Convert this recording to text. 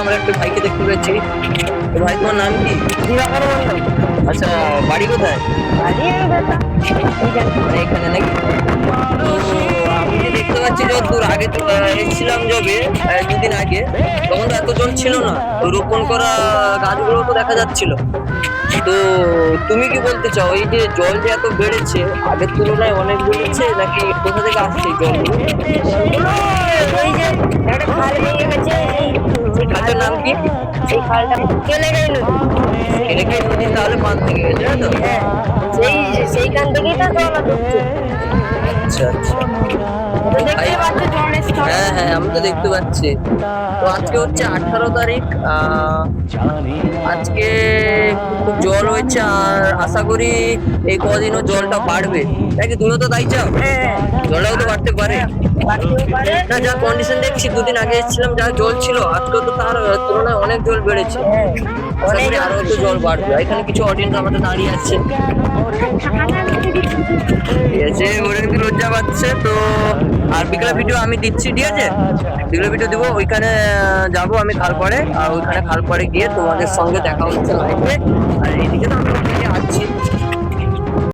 আমরা একটা ভাইকে দেখতে পাচ্ছি। তো ভাই তোমার নাম কি? আচ্ছা, বাড়ি কোথায়? মানে এখানে নাকি? তো আমি যে দেখতে পাচ্ছি যতদূর আগে তো এসেছিলাম যবে 2 দিন আগে, তখন তো এত জল ছিল না, তো রোপণ করা গাছগুলো তো দেখা যাচ্ছিল। তো তুমি কি বলতে চাও, এই যে জল যে এত বেড়েছে আগের তুলনায় অনেক বেড়েছে, নাকি কোথা থেকে আসছে এই জলগুলো? ওই যে একটা খাল ভেঙে গেছে, সেই খালটার নাম কি? সেই খালটা কেলেগাই নদী। এলাকায় নদী, তাহলে বাঁধ থেকে গেছে, তাই তো? হ্যাঁ, সেইখান থেকেই তো জল ঢুকছে। আচ্ছা আচ্ছা। তো দেখতে পাচ্ছ জলের স্তর। হ্যাঁ হ্যাঁ, আমি তো দেখতে পাচ্ছি। তো আজকে হচ্ছে 18 তারিখ। আজকে খুব জল হয়েছে, আর আশা করি এই কদিনও জলটা বাড়বে, নাকি তুমিও তো তাই চাও? হ্যাঁ, জলটাও তো বাড়তে পারে। বাড়তেও পারে। না, যা কন্ডিশন দেখছি 2 দিন আগে এসেছিলাম যা জল ছিল, আজকে তো তার তুলনায় অনেক জল বেড়েছে। হ্যাঁ, আশা অনেক করি আরো একটু জল বাড়বে। এখানে কিছু অডিয়েন্স আমাদের দাঁড়িয়ে আছে, ঠিক আছে, ওরা একটু লজ্জা পাচ্ছে তো। আর বিকেলে ভিডিও আমি দিচ্ছি, ঠিক আছে, বিকেলে ভিডিও দিব। ওইখানে যাবো আমি খালপাড়ে, আর ওইখানে খালপাড়ে গিয়ে তোমাদের সঙ্গে দেখা হচ্ছে লাইভে। আর এইদিকে তো আমি ওইদিকে আছি।